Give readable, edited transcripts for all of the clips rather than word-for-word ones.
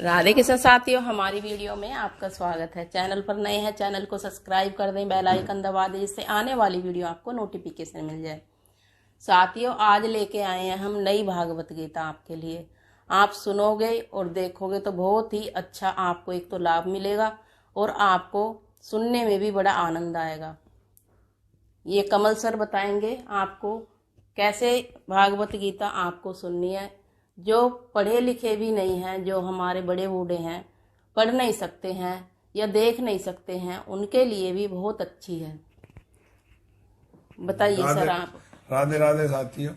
राधे कृष्ण साथियों, हमारी वीडियो में आपका स्वागत है। चैनल पर नए हैं, चैनल को सब्सक्राइब कर दें, बेल आइकन दबा दें, जिससे आने वाली वीडियो आपको नोटिफिकेशन मिल जाए। साथियों, आज लेके आए हैं हम नई भागवत गीता आपके लिए। आप सुनोगे और देखोगे तो बहुत ही अच्छा आपको एक तो लाभ मिलेगा और आपको सुनने में भी बड़ा आनंद आएगा। ये कमल सर बताएंगे आपको कैसे भागवत गीता आपको सुननी है। जो पढ़े लिखे भी नहीं हैं, जो हमारे बड़े बूढ़े हैं, पढ़ नहीं सकते हैं या देख नहीं सकते हैं, उनके लिए भी बहुत अच्छी है। बताइए सर आप। राधे राधे साथियों,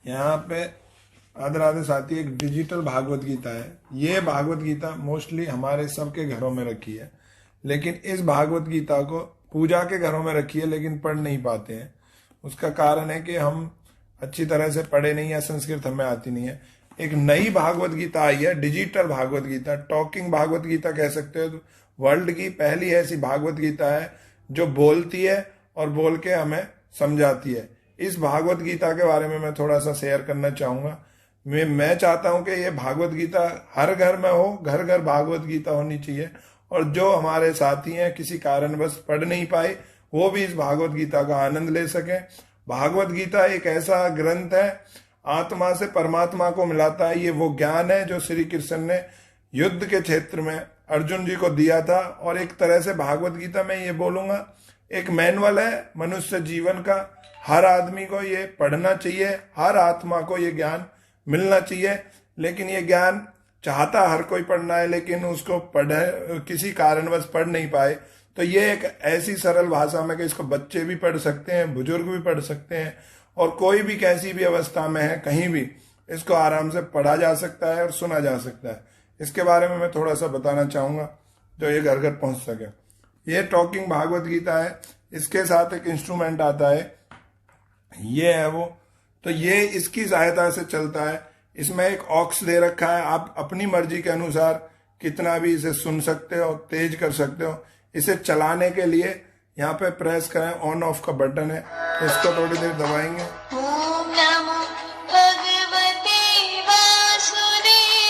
यहाँ पे राधे राधे साथी एक डिजिटल भागवत गीता है। ये भागवत गीता मोस्टली हमारे सबके घरों में रखी है, लेकिन इस भागवत गीता को पूजा के घरों में रखी है लेकिन पढ़ नहीं पाते हैं। उसका कारण है कि हम अच्छी तरह से पढ़े नहीं या संस्कृत हमें आती नहीं है। एक नई भागवत गीता आई है, डिजिटल भागवत गीता, टॉकिंग भागवत गीता कह सकते हो। वर्ल्ड की पहली ऐसी भागवत गीता है जो बोलती है और बोल के हमें समझाती है। इस भागवत गीता के बारे में मैं थोड़ा सा शेयर करना चाहूंगा। मैं चाहता हूं कि ये भागवत गीता हर घर में हो, घर घर भागवत गीता होनी चाहिए। और जो हमारे साथी हैं किसी कारणवश पढ़ नहीं पाए, वो भी इस भागवत गीता का आनंद ले सके। भागवत गीता एक ऐसा ग्रंथ है, आत्मा से परमात्मा को मिलाता है। ये वो ज्ञान है जो श्री कृष्ण ने युद्ध के क्षेत्र में अर्जुन जी को दिया था। और एक तरह से भागवत गीता में ये बोलूंगा एक मैनुअल है मनुष्य जीवन का। हर आदमी को ये पढ़ना चाहिए, हर आत्मा को ये ज्ञान मिलना चाहिए। लेकिन ये ज्ञान चाहता हर कोई पढ़ना है, लेकिन उसको किसी कारणवश पढ़ नहीं पाए। तो ये एक ऐसी सरल भाषा में कि इसको बच्चे भी पढ़ सकते हैं, बुजुर्ग भी पढ़ सकते हैं, और कोई भी कैसी भी अवस्था में है कहीं भी इसको आराम से पढ़ा जा सकता है और सुना जा सकता है। इसके बारे में मैं थोड़ा सा बताना चाहूंगा जो ये घर घर पहुंच सके। ये टॉकिंग भागवत गीता है, इसके साथ एक इंस्ट्रूमेंट आता है, ये है वो। तो ये इसकी सहायता से चलता है। इसमें एक ऑक्स दे रखा है, आप अपनी मर्जी के अनुसार कितना भी इसे सुन सकते हो, तेज कर सकते हो। इसे चलाने के लिए यहाँ पे प्रेस करें, ऑन ऑफ का बटन है, इसको थोड़ी देर दबाएंगे। ओम नमो भगवते वासुदेवाय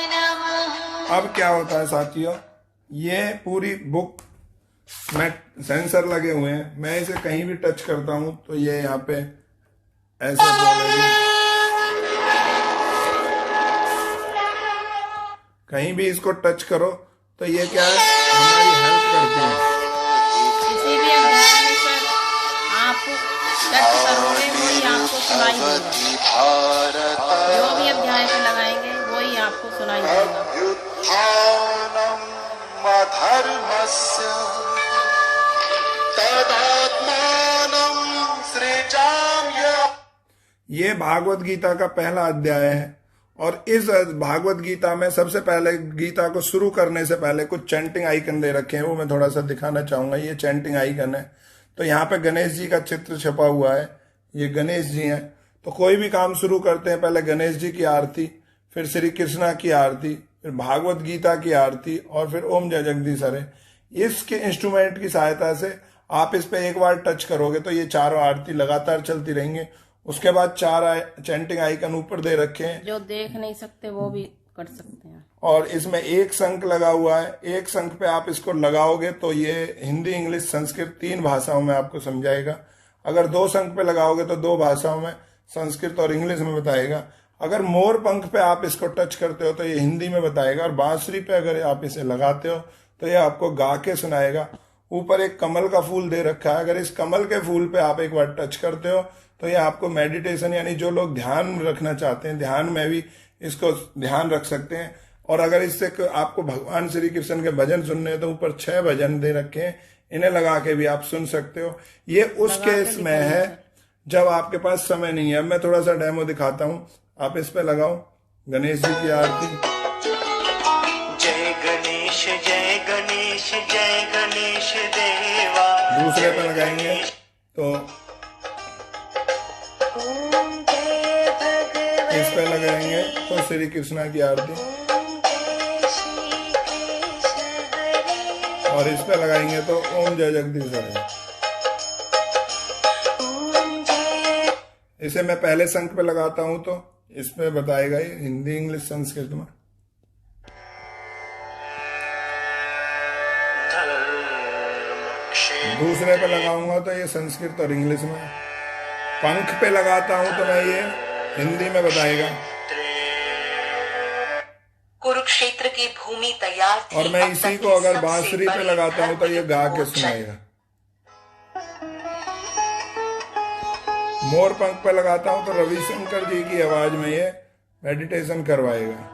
नमः। अब क्या होता है साथियों, ये पूरी बुक में सेंसर लगे हुए हैं। मैं इसे कहीं भी टच करता हूं तो ये यहाँ पे ऐसे बोलेगी। कहीं भी इसको टच करो तो ये क्या है, हमारी हेल्प करती है। किसी भी अध्याय में सर आप टच करोगे वही आपको सुनाई देगा। जो भी अध्याय पे लगाएंगे वही आपको सुनाई देगा। अधर्मस्य तदात्मानं सृजाम्य। ये भागवत गीता का पहला अध्याय है। और इस भागवत गीता में सबसे पहले गीता को शुरू करने से पहले कुछ चैंटिंग आइकन दे रखे हैं, वो मैं थोड़ा सा दिखाना चाहूंगा। ये चैंटिंग आइकन है। तो यहाँ पे गणेश जी का चित्र छपा हुआ है, ये गणेश जी हैं। तो कोई भी काम शुरू करते हैं, पहले गणेश जी की आरती, फिर श्री कृष्णा की आरती, फिर भागवत गीता की आरती, और फिर ओम जय जगदीश हरे। इसके इंस्ट्रूमेंट की सहायता से आप इस पे एक बार टच करोगे तो ये चारों आरती लगातार चलती रहेंगे। उसके बाद 4 चैंटिंग आइकन ऊपर दे रखे हैं, जो देख नहीं सकते वो भी कर सकते हैं। और इसमें एक शंख लगा हुआ है। एक शंख पे आप इसको लगाओगे तो ये हिंदी, इंग्लिश, संस्कृत 3 भाषाओं में आपको समझाएगा। अगर 2 शंख पे लगाओगे तो 2 भाषाओं में, संस्कृत और इंग्लिश में बताएगा। अगर मोर पंख पे आप इसको टच करते हो तो ये हिंदी में बताएगा। और बांसुरी पे अगर आप इसे लगाते हो तो ये आपको गा के सुनाएगा। ऊपर एक कमल का फूल दे रखा है, अगर इस कमल के फूल पे आप एक बार टच करते हो तो ये आपको मेडिटेशन, यानी जो लोग ध्यान रखना चाहते हैं, ध्यान में भी इसको ध्यान रख सकते हैं। और अगर इससे आपको भगवान श्री कृष्ण के भजन सुनने हैं तो ऊपर 6 भजन दे रखे हैं, इन्हें लगा के भी आप सुन सकते हो। ये उस केस में है जब आपके पास समय नहीं है। अब मैं थोड़ा सा डेमो दिखाता हूं, आप इस पे लगाओ गणेश जी की आरती। जय गणेश जय गणेश जय गणेश देवा। दूसरे पे लगाएंगे तो इस पे लगाएंगे तो श्री कृष्णा की आरती, और इस पे लगाएंगे तो ओम जय जगदीश हरे। इसे मैं पहले शंख पे लगाता हूं तो इसमें बताएगा ये हिंदी, इंग्लिश, संस्कृत में। दूसरे पे लगाऊंगा तो ये संस्कृत और इंग्लिश में, पंख पे लगाता हूं तो मैं ये हिंदी में बताएगा, कुरुक्षेत्र की भूमि तैयार थी। और मैं इसी को अगर बांसुरी पे लगाता हूं तो ये गा के सुनाएगा। मोर पंख पे लगाता हूं तो रविशंकर जी की आवाज में ये मेडिटेशन करवाएगा।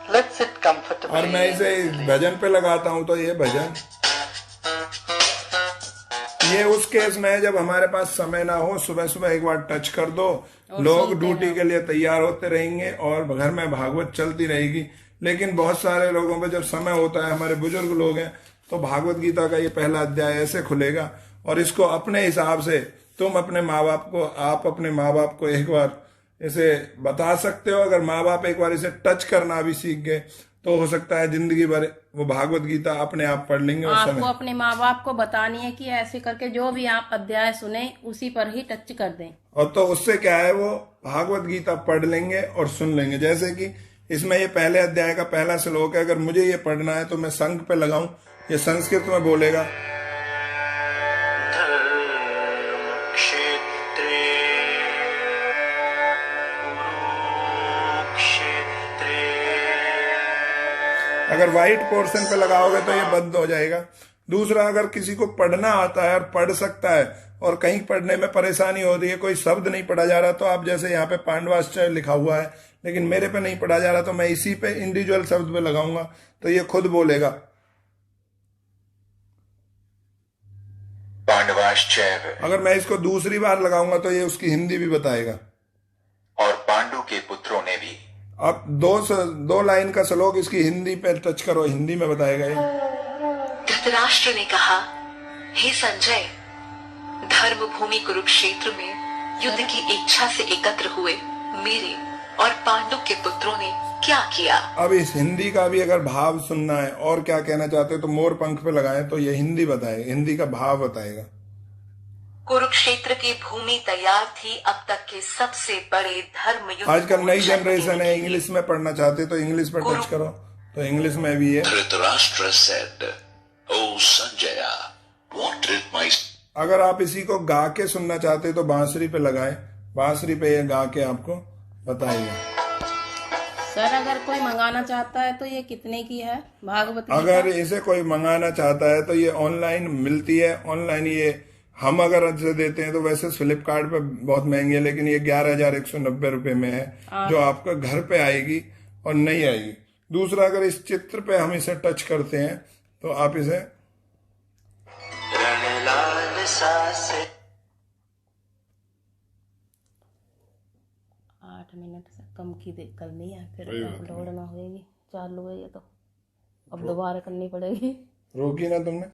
Let's sit comfortably. और मैं इसे भजन पे लगाता हूं तो ये भजन, ये उस केस में है जब हमारे पास समय ना हो, सुबह सुबह एक बार टच कर दो, लोग ड्यूटी के लिए तैयार होते रहेंगे और घर में भागवत चलती रहेगी। लेकिन बहुत सारे लोगों पे जब समय होता है, हमारे बुजुर्ग लोग हैं, तो भागवत गीता का ये पहला अध्याय ऐसे खुलेगा और इसको अपने हिसाब से तुम अपने माँ बाप को, आप अपने माँ बाप को एक बार इसे बता सकते हो। अगर माँ बाप एक बार इसे टच करना भी सीख गए तो हो सकता है जिंदगी भर वो भागवत गीता अपने आप पढ़ लेंगे। आपको अपने माँ बाप को बतानी है कि ऐसे करके जो भी आप अध्याय सुने उसी पर ही टच कर दें, और तो उससे क्या है, वो भागवत गीता पढ़ लेंगे और सुन लेंगे। जैसे कि इसमें ये पहले अध्याय का पहला श्लोक है, अगर मुझे ये पढ़ना है तो मैं शंख पे लगाऊं, ये संस्कृत में बोलेगा। अगर व्हाइट पोर्शन पे लगाओगे तो ये बंद हो जाएगा। दूसरा, अगर किसी को पढ़ना आता है और पढ़ सकता है और कहीं पढ़ने में परेशानी हो रही है, कोई शब्द नहीं पढ़ा जा रहा, तो आप जैसे यहाँ पे पांडवाश्चर्य लिखा हुआ है लेकिन मेरे पे नहीं पढ़ा जा रहा, तो मैं इसी पे इंडिविजुअल शब्द पे लगाऊंगा तो ये खुद बोलेगा। पांडवाश्चर्य। अगर मैं इसको दूसरी बार लगाऊंगा तो ये उसकी हिंदी भी बताएगा। और पांडु के पुत्रों ने भी। अब दो लाइन का श्लोक इसकी हिंदी पे टच करो, हिंदी में बताएगा ये। धृतराष्ट्र ने कहा, हे संजय, धर्म भूमि कुरुक्षेत्र में युद्ध की इच्छा से एकत्र हुए मेरे और पांडु के पुत्रों ने क्या किया। अब इस हिंदी का भी अगर भाव सुनना है और क्या कहना चाहते हो तो मोर पंख पे लगाएं तो ये हिंदी बताएगा, हिंदी का भाव बताएगा। कुरुक्षेत्र की भूमि तैयार थी अब तक के सबसे बड़े धर्म युद्ध। आजकल नई जनरेशन है, इंग्लिश में पढ़ना चाहते तो इंग्लिश पे टच करो तो इंग्लिश में भी है। Dhritarashtra said, "O Sanjaya, what did my..." अगर आप इसी को गा के सुनना चाहते तो बांसुरी पे लगाएं, बांसुरी पे ये गा के आपको बताएगा। सर अगर कोई मंगाना चाहता है तो ये कितने की है भागवत गीता? अगर इसे कोई मंगाना चाहता है तो ये ऑनलाइन मिलती है। ऑनलाइन ये हम अगर अच्छे देते हैं तो वैसे फ्लिपकार्ट पे बहुत महंगी है, लेकिन ये 11,190 रुपए में है, जो आपका घर पे आएगी और नहीं आएगी। दूसरा, अगर इस चित्र पे हम इसे टच करते हैं तो आप इसे 8 मिनट से कम की करनी है, फिर अपलोड ना होगी। चालू है ये तो अब दोबारा करनी पड़ेगी। रोकी ना तुमने।